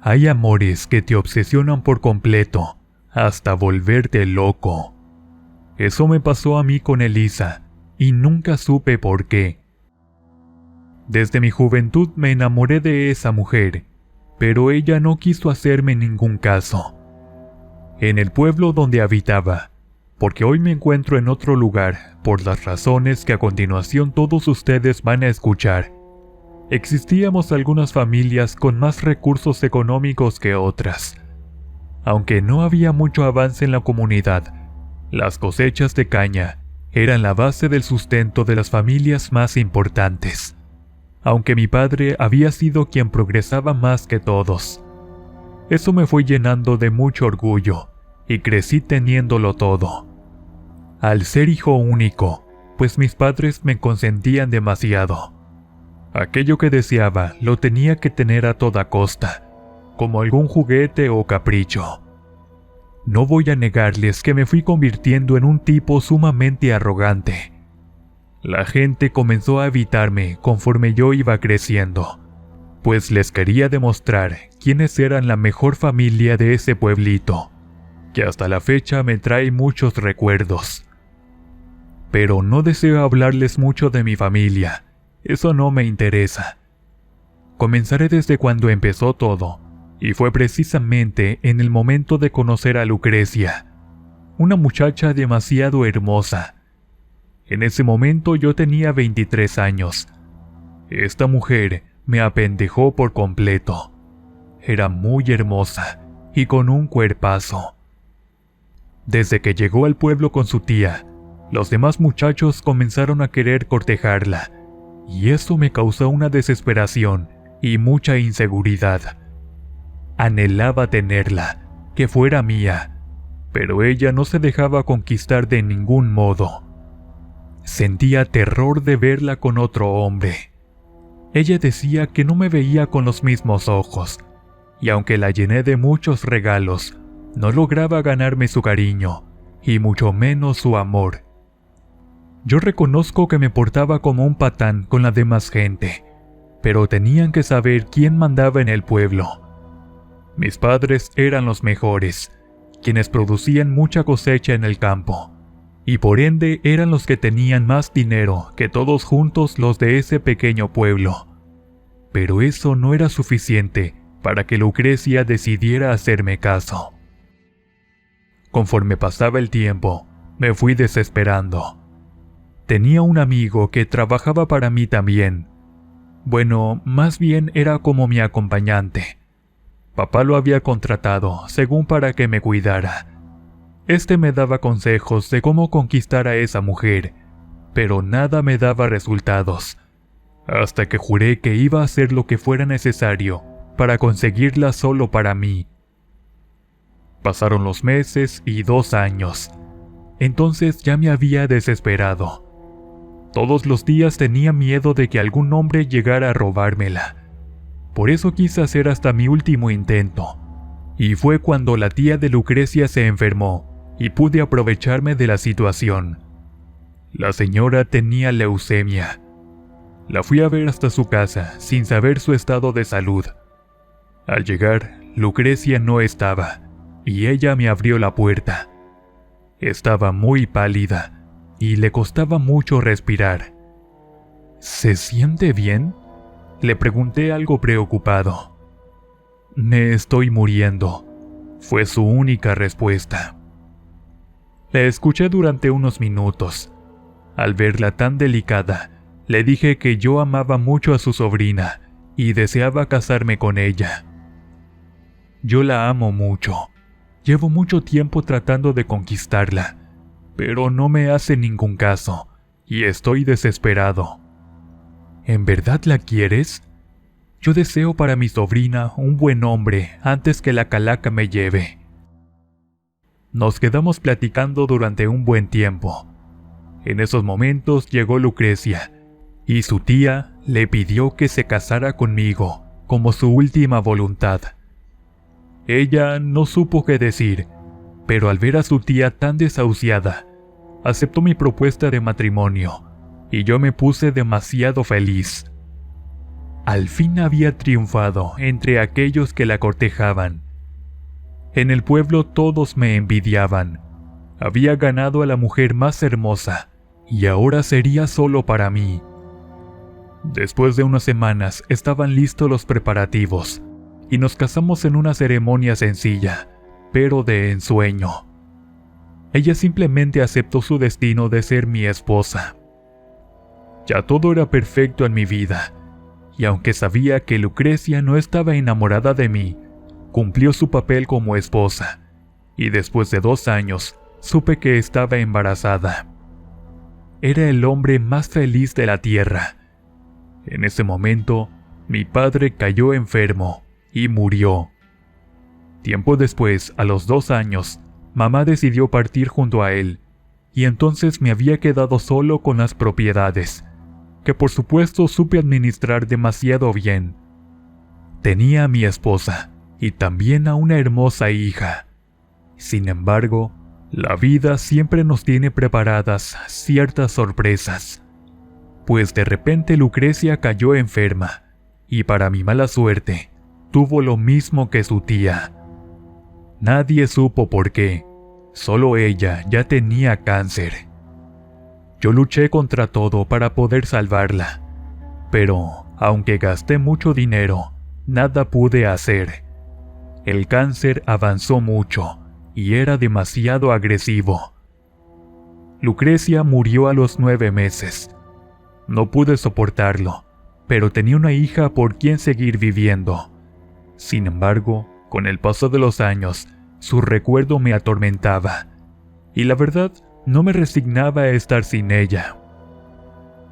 Hay amores que te obsesionan por completo, hasta volverte loco. Eso me pasó a mí con Elisa, y nunca supe por qué. Desde mi juventud me enamoré de esa mujer, pero ella no quiso hacerme ningún caso. En el pueblo donde habitaba, porque hoy me encuentro en otro lugar por las razones que a continuación todos ustedes van a escuchar, existíamos algunas familias con más recursos económicos que otras. Aunque no había mucho avance en la comunidad, las cosechas de caña eran la base del sustento de las familias más importantes, aunque mi padre había sido quien progresaba más que todos. Eso me fue llenando de mucho orgullo y crecí teniéndolo todo. Al ser hijo único, pues mis padres me consentían demasiado. Aquello que deseaba lo tenía que tener a toda costa, como algún juguete o capricho. No voy a negarles que me fui convirtiendo en un tipo sumamente arrogante. La gente comenzó a evitarme conforme yo iba creciendo, pues les quería demostrar quiénes eran la mejor familia de ese pueblito, que hasta la fecha me trae muchos recuerdos. Pero no deseo hablarles mucho de mi familia, eso no me interesa. Comenzaré desde cuando empezó todo, y fue precisamente en el momento de conocer a Lucrecia, una muchacha demasiado hermosa. En ese momento yo tenía 23 años. Esta mujer me apendejó por completo. Era muy hermosa y con un cuerpazo. Desde que llegó al pueblo con su tía, los demás muchachos comenzaron a querer cortejarla, y eso me causó una desesperación y mucha inseguridad. Anhelaba tenerla, que fuera mía, pero ella no se dejaba conquistar de ningún modo. Sentía terror de verla con otro hombre. Ella decía que no me veía con los mismos ojos, y aunque la llené de muchos regalos, no lograba ganarme su cariño, y mucho menos su amor. Yo reconozco que me portaba como un patán con la demás gente, pero tenían que saber quién mandaba en el pueblo. Mis padres eran los mejores, quienes producían mucha cosecha en el campo, y por ende eran los que tenían más dinero que todos juntos los de ese pequeño pueblo. Pero eso no era suficiente para que Lucrecia decidiera hacerme caso. Conforme pasaba el tiempo, me fui desesperando. Tenía un amigo que trabajaba para mí también. Bueno, más bien era como mi acompañante. Papá lo había contratado, según para que me cuidara. Este me daba consejos de cómo conquistar a esa mujer, pero nada me daba resultados, hasta que juré que iba a hacer lo que fuera necesario para conseguirla solo para mí. Pasaron los meses y 2 años. Entonces ya me había desesperado. Todos los días tenía miedo de que algún hombre llegara a robármela. Por eso quise hacer hasta mi último intento. Y fue cuando la tía de Lucrecia se enfermó y pude aprovecharme de la situación. La señora tenía leucemia. La fui a ver hasta su casa sin saber su estado de salud. Al llegar, Lucrecia no estaba, y ella me abrió la puerta. Estaba muy pálida y le costaba mucho respirar. ¿Se siente bien?, le pregunté algo preocupado. Me estoy muriendo, fue su única respuesta. La escuché durante unos minutos. Al verla tan delicada, le dije que yo amaba mucho a su sobrina y deseaba casarme con ella. Yo la amo mucho. Llevo mucho tiempo tratando de conquistarla, pero no me hace ningún caso y estoy desesperado. ¿En verdad la quieres? Yo deseo para mi sobrina un buen hombre antes que la calaca me lleve. Nos quedamos platicando durante un buen tiempo. En esos momentos llegó Lucrecia, y su tía le pidió que se casara conmigo como su última voluntad. Ella no supo qué decir, pero al ver a su tía tan desahuciada, aceptó mi propuesta de matrimonio, y yo me puse demasiado feliz. al fin había triunfado entre aquellos que la cortejaban. En el pueblo todos me envidiaban. Había ganado a la mujer más hermosa y ahora sería solo para mí. Después de unas semanas estaban listos los preparativos y nos casamos en una ceremonia sencilla, pero de ensueño. Ella simplemente aceptó su destino de ser mi esposa. Ya todo era perfecto en mi vida, y aunque sabía que Lucrecia no estaba enamorada de mí, cumplió su papel como esposa, y después de 2 años supe que estaba embarazada. Era el hombre más feliz de la tierra. En ese momento, mi padre cayó enfermo y murió. Tiempo después, a los 2 años, mamá decidió partir junto a él, y entonces me había quedado solo con las propiedades, que por supuesto supe administrar demasiado bien. Tenía a mi esposa, y también a una hermosa hija. Sin embargo, la vida siempre nos tiene preparadas ciertas sorpresas. Pues de repente Lucrecia cayó enferma, y para mi mala suerte, tuvo lo mismo que su tía. Nadie supo por qué, solo ella ya tenía cáncer. Yo luché contra todo para poder salvarla, pero aunque gasté mucho dinero, nada pude hacer. El cáncer avanzó mucho y era demasiado agresivo. Lucrecia murió a los 9 meses. No pude soportarlo, pero tenía una hija por quien seguir viviendo. Sin embargo, con el paso de los años, su recuerdo me atormentaba, y la verdad, no me resignaba a estar sin ella.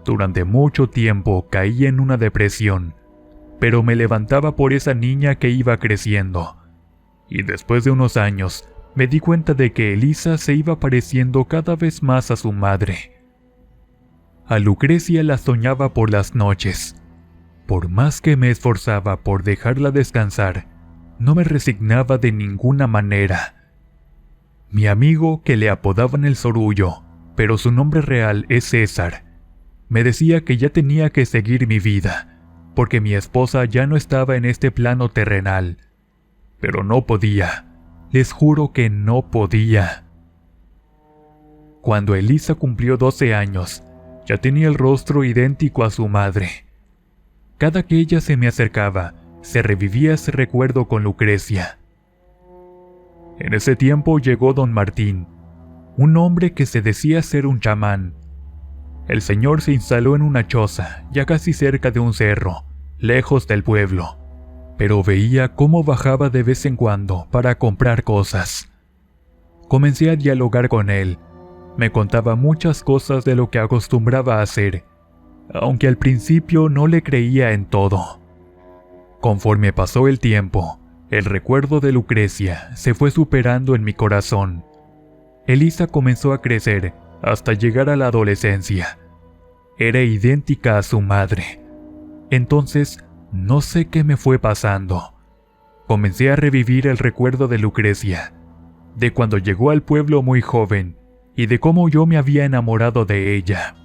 Durante mucho tiempo caí en una depresión, pero me levantaba por esa niña que iba creciendo, y después de unos años, me di cuenta de que Elisa se iba pareciendo cada vez más a su madre. A Lucrecia la soñaba por las noches. Por más que me esforzaba por dejarla descansar, no me resignaba de ninguna manera. Mi amigo, que le apodaban el Sorullo, pero su nombre real es César, me decía que ya tenía que seguir mi vida, porque mi esposa ya no estaba en este plano terrenal. Pero no podía, les juro que no podía. Cuando Elisa cumplió 12 años, ya tenía el rostro idéntico a su madre. Cada que ella se me acercaba, se revivía ese recuerdo con Lucrecia. En ese tiempo llegó don Martín, un hombre que se decía ser un chamán. El señor se instaló en una choza, ya casi cerca de un cerro, lejos del pueblo, pero veía cómo bajaba de vez en cuando para comprar cosas. Comencé a dialogar con él. Me contaba muchas cosas de lo que acostumbraba a hacer, aunque al principio no le creía en todo. Conforme pasó el tiempo, el recuerdo de Lucrecia se fue superando en mi corazón. Elisa comenzó a crecer hasta llegar a la adolescencia. Era idéntica a su madre. Entonces, no sé qué me fue pasando. Comencé a revivir el recuerdo de Lucrecia, de cuando llegó al pueblo muy joven y de cómo yo me había enamorado de ella.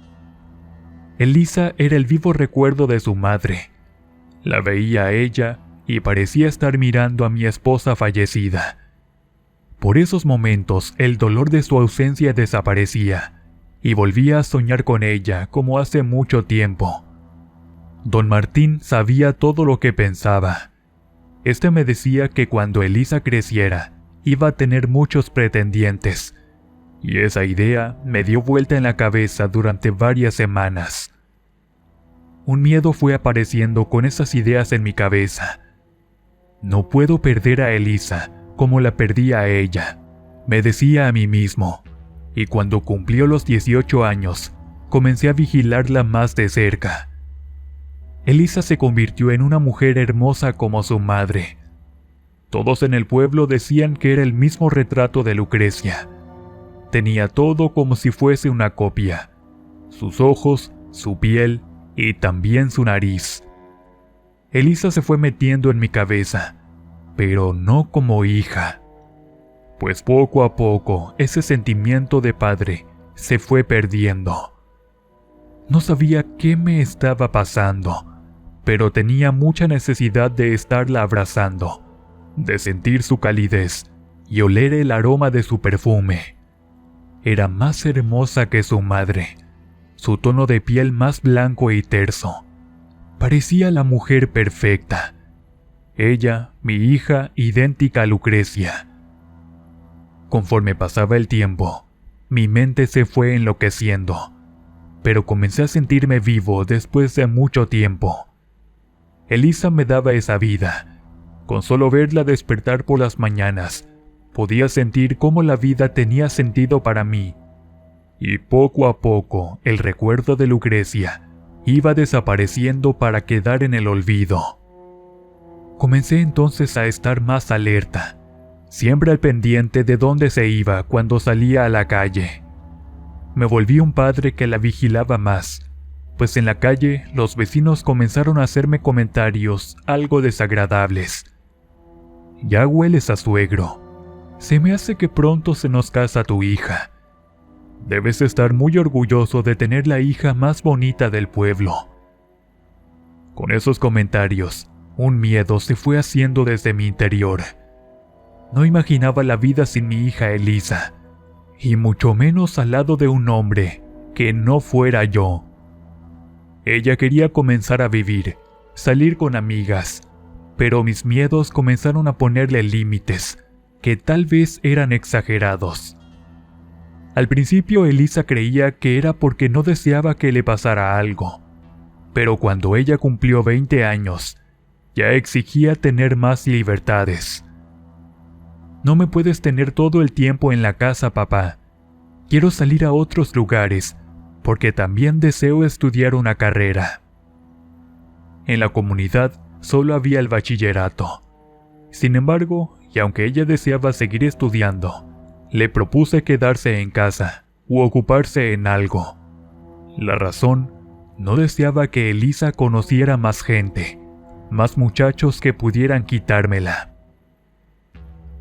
Elisa era el vivo recuerdo de su madre. La veía a ella y parecía estar mirando a mi esposa fallecida. Por esos momentos el dolor de su ausencia desaparecía y volvía a soñar con ella como hace mucho tiempo. Don Martín sabía todo lo que pensaba. Este me decía que cuando Elisa creciera iba a tener muchos pretendientes, y esa idea me dio vuelta en la cabeza durante varias semanas. Un miedo fue apareciendo con esas ideas en mi cabeza. No puedo perder a Elisa como la perdí a ella, me decía a mí mismo, y cuando cumplió los 18 años, comencé a vigilarla más de cerca. Elisa se convirtió en una mujer hermosa como su madre. Todos en el pueblo decían que era el mismo retrato de Lucrecia. Tenía todo como si fuese una copia: sus ojos, su piel y también su nariz. Elisa se fue metiendo en mi cabeza, pero no como hija. Pues poco a poco ese sentimiento de padre se fue perdiendo. No sabía qué me estaba pasando, pero tenía mucha necesidad de estarla abrazando, de sentir su calidez y oler el aroma de su perfume. Era más hermosa que su madre, su tono de piel más blanco y terso. Parecía la mujer perfecta. Ella, mi hija, idéntica a Lucrecia. Conforme pasaba el tiempo, mi mente se fue enloqueciendo, pero comencé a sentirme vivo después de mucho tiempo. Elisa me daba esa vida. Con solo verla despertar por las mañanas, podía sentir cómo la vida tenía sentido para mí. Y poco a poco, el recuerdo de Lucrecia iba desapareciendo para quedar en el olvido. Comencé entonces a estar más alerta, siempre al pendiente de dónde se iba cuando salía a la calle. Me volví un padre que la vigilaba más, pues en la calle los vecinos comenzaron a hacerme comentarios algo desagradables. «Ya hueles a suegro. Se me hace que pronto se nos casa tu hija. Debes estar muy orgulloso de tener la hija más bonita del pueblo». Con esos comentarios, un miedo se fue haciendo desde mi interior. No imaginaba la vida sin mi hija Elisa, y mucho menos al lado de un hombre que no fuera yo. Ella quería comenzar a vivir, salir con amigas, pero mis miedos comenzaron a ponerle límites, que tal vez eran exagerados. Al principio Elisa creía que era porque no deseaba que le pasara algo, pero cuando ella cumplió 20 años, ya exigía tener más libertades. «No me puedes tener todo el tiempo en la casa, papá. Quiero salir a otros lugares, porque también deseo estudiar una carrera». En la comunidad solo había el bachillerato. Sin embargo, y aunque ella deseaba seguir estudiando, le propuse quedarse en casa u ocuparse en algo. La razón, no deseaba que Elisa conociera más gente, más muchachos que pudieran quitármela.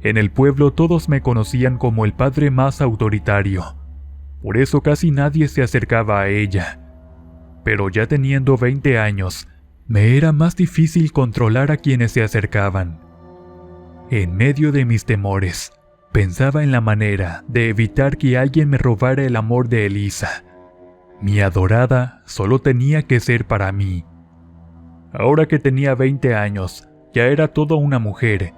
En el pueblo todos me conocían como el padre más autoritario, por eso casi nadie se acercaba a ella. Pero ya teniendo 20 años, me era más difícil controlar a quienes se acercaban. En medio de mis temores, pensaba en la manera de evitar que alguien me robara el amor de Elisa. Mi adorada solo tenía que ser para mí. Ahora que tenía 20 años, ya era toda una mujer,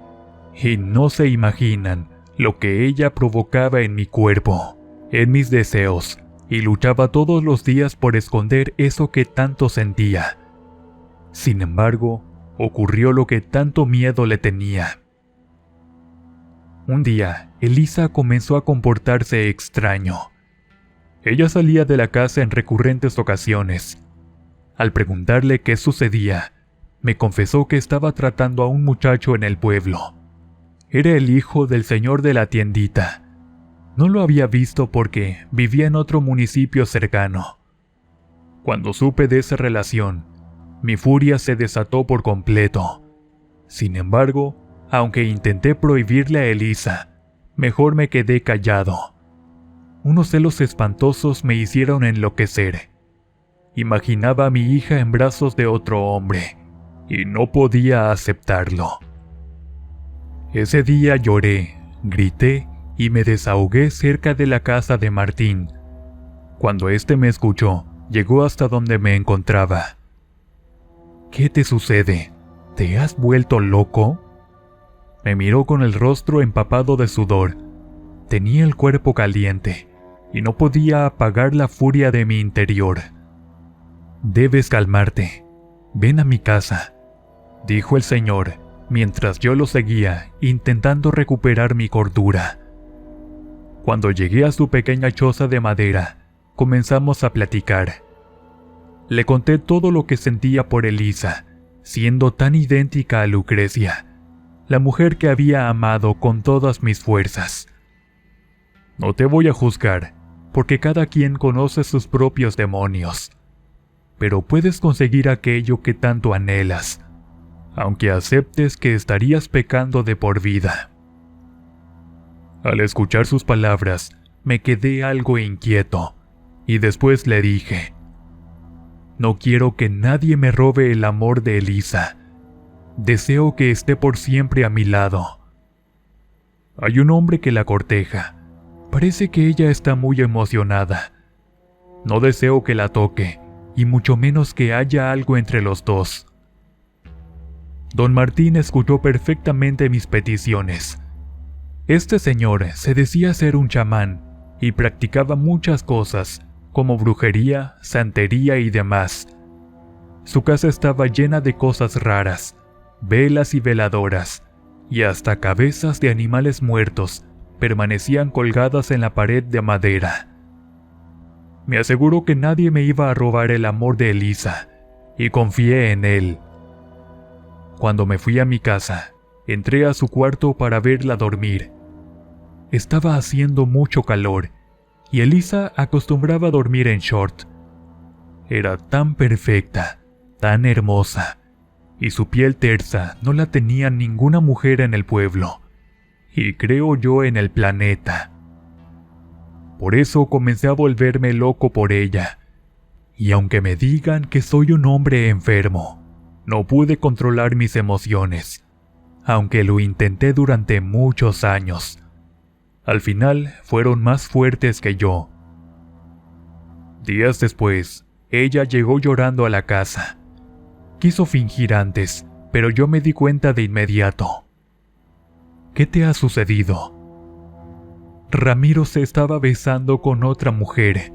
y no se imaginan lo que ella provocaba en mi cuerpo, en mis deseos, y luchaba todos los días por esconder eso que tanto sentía. Sin embargo, ocurrió lo que tanto miedo le tenía. Un día, Elisa comenzó a comportarse extraño. Ella salía de la casa en recurrentes ocasiones. Al preguntarle qué sucedía, me confesó que estaba tratando a un muchacho en el pueblo. Era el hijo del señor de la tiendita. No lo había visto porque vivía en otro municipio cercano. Cuando supe de esa relación, mi furia se desató por completo. Sin embargo, aunque intenté prohibirle a Elisa, mejor me quedé callado. Unos celos espantosos me hicieron enloquecer. Imaginaba a mi hija en brazos de otro hombre, y no podía aceptarlo. Ese día lloré, grité y me desahogué cerca de la casa de Martín. Cuando éste me escuchó, llegó hasta donde me encontraba. «¿Qué te sucede? ¿Te has vuelto loco?». Me miró con el rostro empapado de sudor. Tenía el cuerpo caliente y no podía apagar la furia de mi interior. «Debes calmarte. Ven a mi casa», dijo el señor, mientras yo lo seguía, intentando recuperar mi cordura. Cuando llegué a su pequeña choza de madera, comenzamos a platicar. Le conté todo lo que sentía por Elisa, siendo tan idéntica a Lucrecia, la mujer que había amado con todas mis fuerzas. «No te voy a juzgar, porque cada quien conoce sus propios demonios, pero puedes conseguir aquello que tanto anhelas, aunque aceptes que estarías pecando de por vida». Al escuchar sus palabras, me quedé algo inquieto, y después le dije: No quiero que nadie me robe el amor de Elisa. Deseo que esté por siempre a mi lado. Hay un hombre que la corteja. Parece que ella está muy emocionada. No deseo que la toque, y mucho menos que haya algo entre los dos. Don Martín escuchó perfectamente mis peticiones. Este señor se decía ser un chamán y practicaba muchas cosas, como brujería, santería y demás. Su casa estaba llena de cosas raras, velas y veladoras, y hasta cabezas de animales muertos permanecían colgadas en la pared de madera. Me aseguró que nadie me iba a robar el amor de Elisa, y confié en él. Cuando me fui a mi casa, entré a su cuarto para verla dormir. Estaba haciendo mucho calor, y Elisa acostumbraba a dormir en short. Era tan perfecta, tan hermosa, y su piel tersa no la tenía ninguna mujer en el pueblo, y creo yo en el planeta. Por eso comencé a volverme loco por ella, y aunque me digan que soy un hombre enfermo, no pude controlar mis emociones, aunque lo intenté durante muchos años. Al final fueron más fuertes que yo. Días después, ella llegó llorando a la casa. Quiso fingir antes, pero yo me di cuenta de inmediato. ¿Qué te ha sucedido? Ramiro se estaba besando con otra mujer.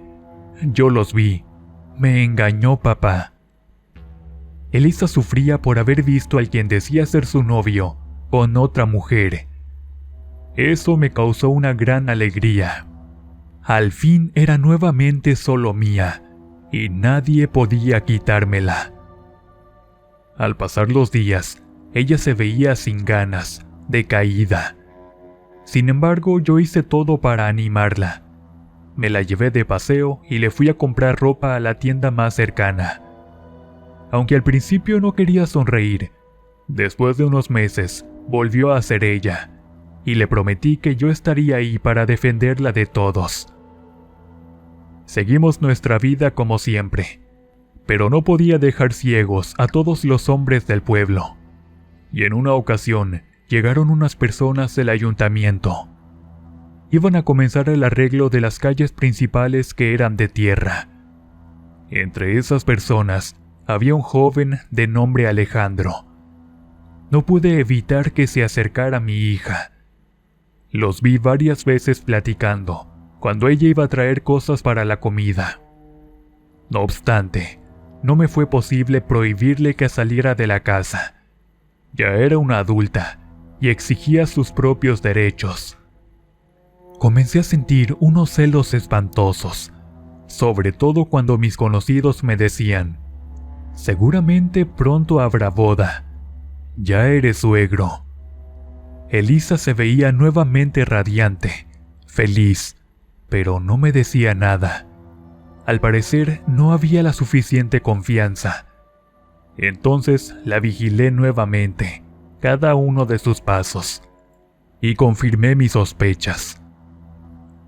Yo los vi. Me engañó papá. Elisa sufría por haber visto al quien decía ser su novio con otra mujer. Eso me causó una gran alegría. Al fin era nuevamente solo mía, y nadie podía quitármela. Al pasar los días, ella se veía sin ganas, decaída. Sin embargo, yo hice todo para animarla. Me la llevé de paseo y le fui a comprar ropa a la tienda más cercana. Aunque al principio no quería sonreír, después de unos meses volvió a ser ella, y le prometí que yo estaría ahí para defenderla de todos. Seguimos nuestra vida como siempre, pero no podía dejar ciegos a todos los hombres del pueblo. Y en una ocasión llegaron unas personas del ayuntamiento. Iban a comenzar el arreglo de las calles principales que eran de tierra. Entre esas personas había un joven de nombre Alejandro. No pude evitar que se acercara a mi hija. Los vi varias veces platicando, cuando ella iba a traer cosas para la comida. No obstante, no me fue posible prohibirle que saliera de la casa. Ya era una adulta y exigía sus propios derechos. Comencé a sentir unos celos espantosos, sobre todo cuando mis conocidos me decían: seguramente pronto habrá boda. Ya eres suegro. Elisa se veía nuevamente radiante, feliz, pero no me decía nada. Al parecer no había la suficiente confianza. Entonces la vigilé nuevamente, cada uno de sus pasos, y confirmé mis sospechas.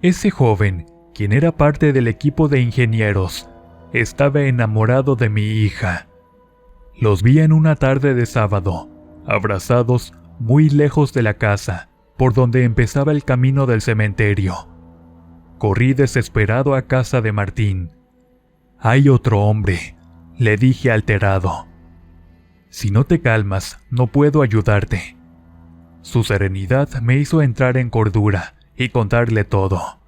Ese joven, quien era parte del equipo de ingenieros, estaba enamorado de mi hija. Los vi en una tarde de sábado, abrazados muy lejos de la casa, por donde empezaba el camino del cementerio. Corrí desesperado a casa de Martín. «Hay otro hombre», le dije alterado. «Si no te calmas, no puedo ayudarte». Su serenidad me hizo entrar en cordura y contarle todo.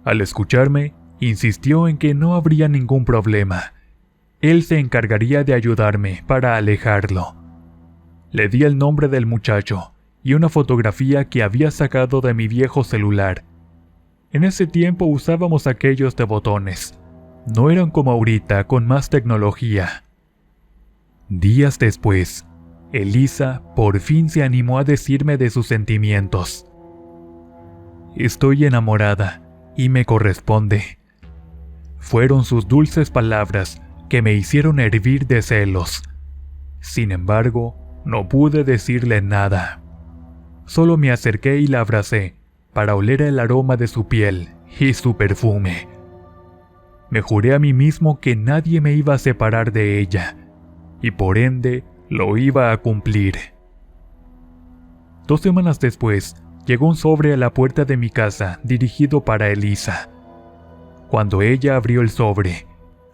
Al escucharme, insistió en que no habría ningún problema. Él se encargaría de ayudarme para alejarlo. Le di el nombre del muchacho y una fotografía que había sacado de mi viejo celular. En ese tiempo usábamos aquellos de botones. No eran como ahorita, con más tecnología. Días después, Elisa por fin se animó a decirme de sus sentimientos. «Estoy enamorada y me corresponde». Fueron sus dulces palabras que me hicieron hervir de celos. Sin embargo, no pude decirle nada. Solo me acerqué y la abracé para oler el aroma de su piel y su perfume. Me juré a mí mismo que nadie me iba a separar de ella, y por ende lo iba a cumplir. 2 semanas después, llegó un sobre a la puerta de mi casa dirigido para Elisa. Cuando ella abrió el sobre,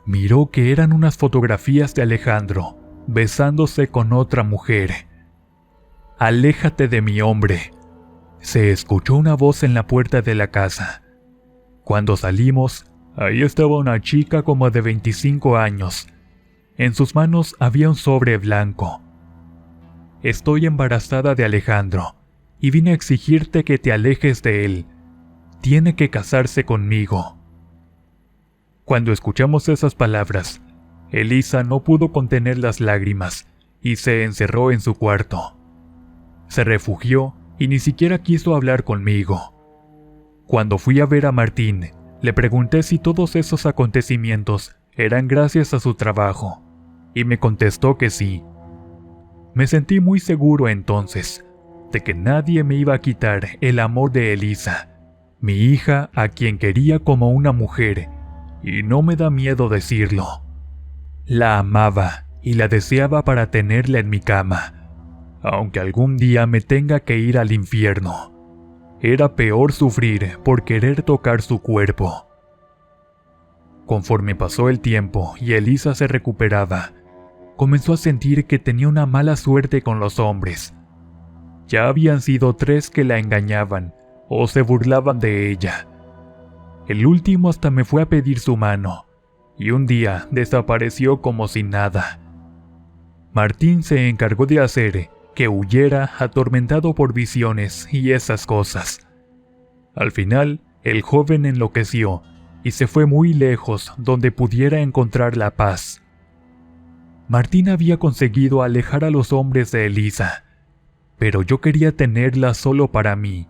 miró que eran unas fotografías de Alejandro besándose con otra mujer. «Aléjate de mi hombre», se escuchó una voz en la puerta de la casa. Cuando salimos, ahí estaba una chica como de 25 años. En sus manos había un sobre blanco. «Estoy embarazada de Alejandro y vine a exigirte que te alejes de él. Tiene que casarse conmigo». Cuando escuchamos esas palabras, Elisa no pudo contener las lágrimas y se encerró en su cuarto. Se refugió y ni siquiera quiso hablar conmigo. Cuando fui a ver a Martín, le pregunté si todos esos acontecimientos eran gracias a su trabajo, y me contestó que sí. Me sentí muy seguro entonces de que nadie me iba a quitar el amor de Elisa, mi hija a quien quería como una mujer, y no me da miedo decirlo. La amaba y la deseaba para tenerla en mi cama, aunque algún día me tenga que ir al infierno. Era peor sufrir por querer tocar su cuerpo. Conforme pasó el tiempo y Elisa se recuperaba, comenzó a sentir que tenía una mala suerte con los hombres. Ya habían sido 3 que la engañaban o se burlaban de ella. El último hasta me fue a pedir su mano, y un día desapareció como si nada. Martín se encargó de hacer que huyera atormentado por visiones y esas cosas. Al final, el joven enloqueció y se fue muy lejos donde pudiera encontrar la paz. Martín había conseguido alejar a los hombres de Elisa, pero yo quería tenerla solo para mí.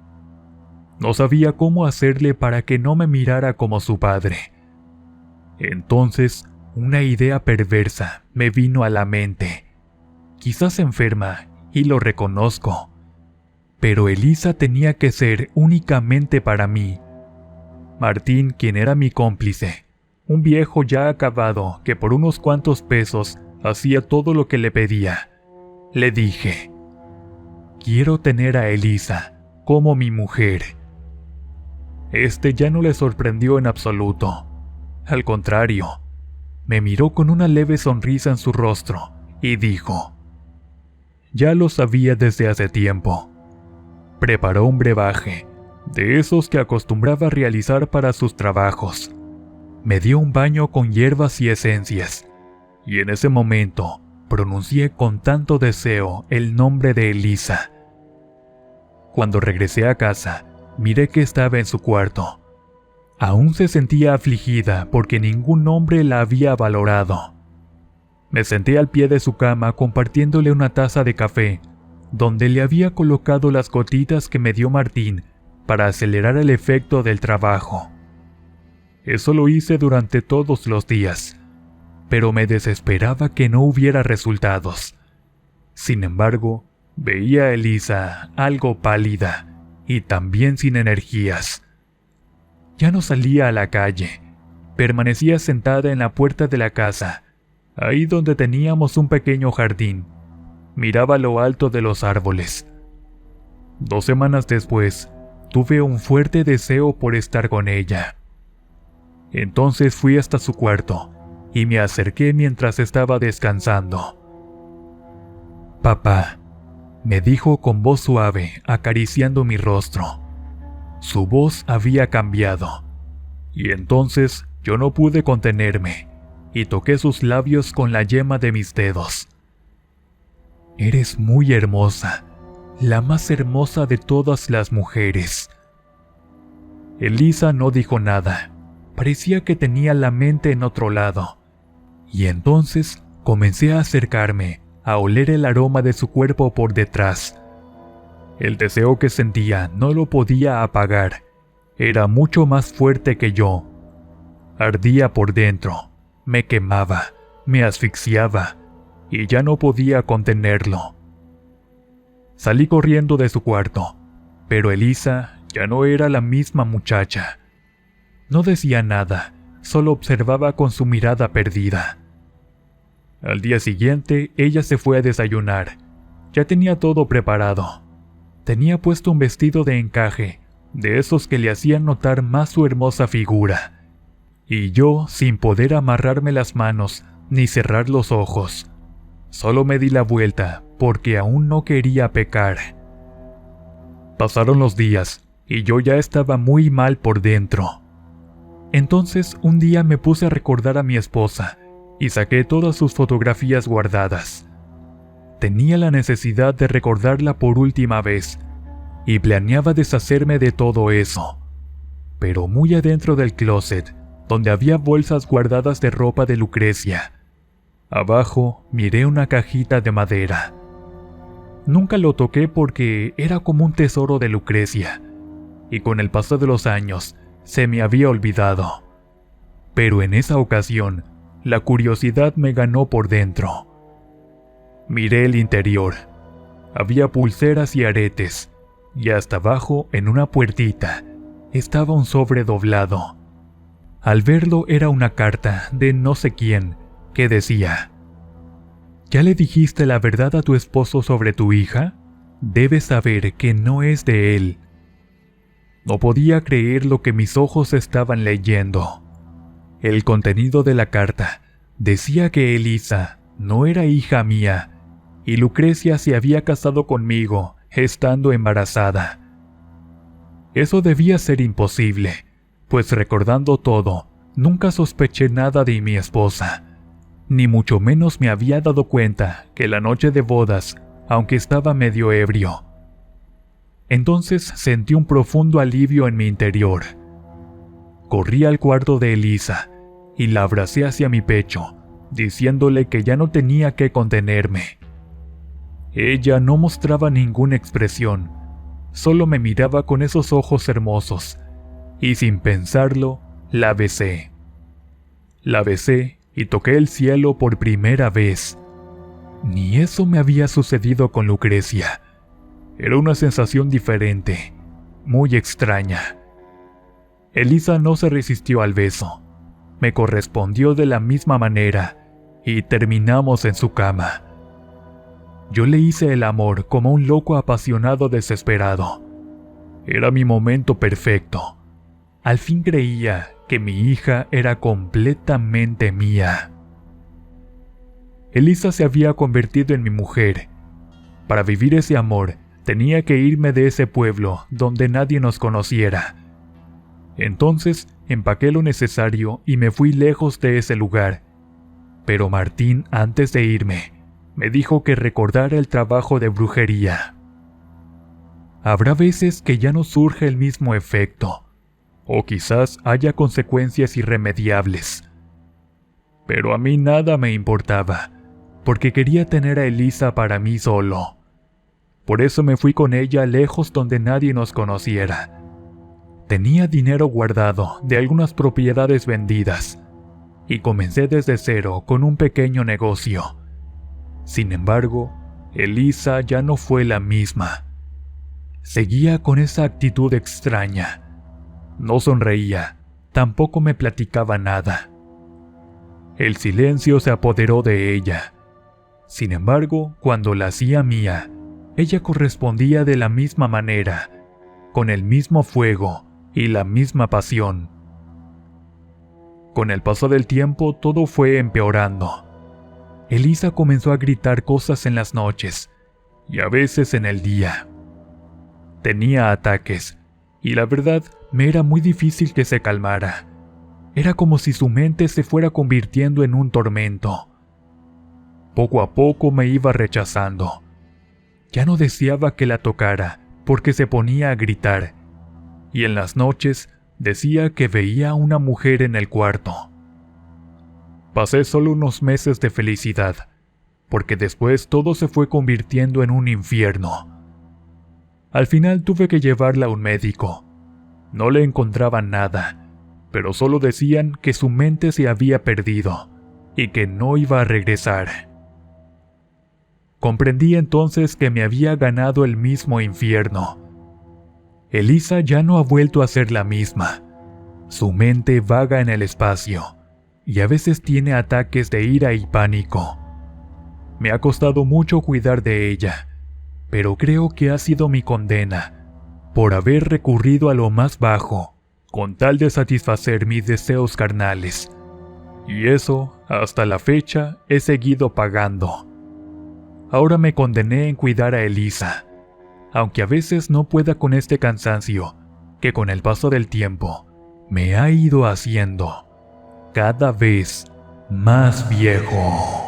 No sabía cómo hacerle para que no me mirara como su padre. Entonces, una idea perversa me vino a la mente. Quizás enferma, y lo reconozco, pero Elisa tenía que ser únicamente para mí. Martín, quien era mi cómplice, un viejo ya acabado que por unos cuantos pesos hacía todo lo que le pedía, le dije: «Quiero tener a Elisa como mi mujer». Este ya no le sorprendió en absoluto. Al contrario, me miró con una leve sonrisa en su rostro y dijo: «Ya lo sabía desde hace tiempo». Preparó un brebaje, de esos que acostumbraba a realizar para sus trabajos. Me dio un baño con hierbas y esencias, y en ese momento pronuncié con tanto deseo el nombre de Elisa. Cuando regresé a casa, miré que estaba en su cuarto. Aún se sentía afligida porque ningún hombre la había valorado. Me senté al pie de su cama compartiéndole una taza de café, donde le había colocado las gotitas que me dio Martín para acelerar el efecto del trabajo. Eso lo hice durante todos los días, pero me desesperaba que no hubiera resultados. Sin embargo, veía a Elisa algo pálida y también sin energías. Ya no salía a la calle, permanecía sentada en la puerta de la casa, ahí donde teníamos un pequeño jardín. Miraba lo alto de los árboles. 2 semanas después, tuve un fuerte deseo por estar con ella. Entonces fui hasta su cuarto y me acerqué mientras estaba descansando. «Papá», me dijo con voz suave, acariciando mi rostro. Su voz había cambiado, y entonces yo no pude contenerme y toqué sus labios con la yema de mis dedos. «Eres muy hermosa, la más hermosa de todas las mujeres». Elisa no dijo nada, parecía que tenía la mente en otro lado, y entonces comencé a acercarme, a oler el aroma de su cuerpo por detrás. El deseo que sentía no lo podía apagar, era mucho más fuerte que yo. Ardía por dentro, me quemaba, me asfixiaba, y ya no podía contenerlo. Salí corriendo de su cuarto, pero Elisa ya no era la misma muchacha. No decía nada, solo observaba con su mirada perdida. Al día siguiente, ella se fue a desayunar. Ya tenía todo preparado. Tenía puesto un vestido de encaje, de esos que le hacían notar más su hermosa figura. Y yo, sin poder amarrarme las manos ni cerrar los ojos, solo me di la vuelta porque aún no quería pecar. Pasaron los días y yo ya estaba muy mal por dentro. Entonces un día me puse a recordar a mi esposa y saqué todas sus fotografías guardadas. Tenía la necesidad de recordarla por última vez y planeaba deshacerme de todo eso. Pero muy adentro del closet, donde había bolsas guardadas de ropa de Lucrecia, abajo miré una cajita de madera. Nunca lo toqué porque era como un tesoro de Lucrecia, y con el paso de los años se me había olvidado. Pero en esa ocasión, la curiosidad me ganó por dentro. Miré el interior. Había pulseras y aretes, y hasta abajo, en una puertita, estaba un sobre doblado. Al verlo era una carta de no sé quién, que decía: ¿Ya le dijiste la verdad a tu esposo sobre tu hija? Debes saber que no es de él. No podía creer lo que mis ojos estaban leyendo. El contenido de la carta decía que Elisa no era hija mía, y Lucrecia se había casado conmigo estando embarazada. Eso debía ser imposible, pues recordando todo, nunca sospeché nada de mi esposa, ni mucho menos me había dado cuenta que la noche de bodas, aunque estaba medio ebrio. Entonces sentí un profundo alivio en mi interior. Corrí al cuarto de Elisa y la abracé hacia mi pecho, diciéndole que ya no tenía que contenerme. Ella no mostraba ninguna expresión, solo me miraba con esos ojos hermosos, y sin pensarlo, la besé. La besé y toqué el cielo por primera vez. Ni eso me había sucedido con Lucrecia. Era una sensación diferente, muy extraña. Elisa no se resistió al beso. Me correspondió de la misma manera y terminamos en su cama. Yo le hice el amor como un loco apasionado desesperado. Era mi momento perfecto. Al fin creía que mi hija era completamente mía. Elisa se había convertido en mi mujer. Para vivir ese amor, tenía que irme de ese pueblo donde nadie nos conociera. Entonces empaqué lo necesario y me fui lejos de ese lugar. Pero Martín, antes de irme, me dijo que recordara el trabajo de brujería. Habrá veces que ya no surge el mismo efecto, o quizás haya consecuencias irremediables. Pero a mí nada me importaba, porque quería tener a Elisa para mí solo. Por eso me fui con ella lejos donde nadie nos conociera. Tenía dinero guardado de algunas propiedades vendidas, y comencé desde cero con un pequeño negocio. Sin embargo, Elisa ya no fue la misma. Seguía con esa actitud extraña. No sonreía, tampoco me platicaba nada. El silencio se apoderó de ella. Sin embargo, cuando la hacía mía, ella correspondía de la misma manera, con el mismo fuego y la misma pasión. Con el paso del tiempo todo fue empeorando. Elisa comenzó a gritar cosas en las noches y a veces en el día. Tenía ataques y la verdad me era muy difícil que se calmara. Era como si su mente se fuera convirtiendo en un tormento. Poco a poco me iba rechazando. Ya no deseaba que la tocara porque se ponía a gritar, y en las noches decía que veía a una mujer en el cuarto. Pasé solo unos meses de felicidad, porque después todo se fue convirtiendo en un infierno. Al final tuve que llevarla a un médico. No le encontraban nada, pero solo decían que su mente se había perdido y que no iba a regresar. Comprendí entonces que me había ganado el mismo infierno. Elisa ya no ha vuelto a ser la misma. Su mente vaga en el espacio y a veces tiene ataques de ira y pánico. Me ha costado mucho cuidar de ella, pero creo que ha sido mi condena por haber recurrido a lo más bajo con tal de satisfacer mis deseos carnales. Y eso, hasta la fecha, he seguido pagando. Ahora me condené en cuidar a Elisa, aunque a veces no pueda con este cansancio que con el paso del tiempo me ha ido haciendo cada vez más viejo.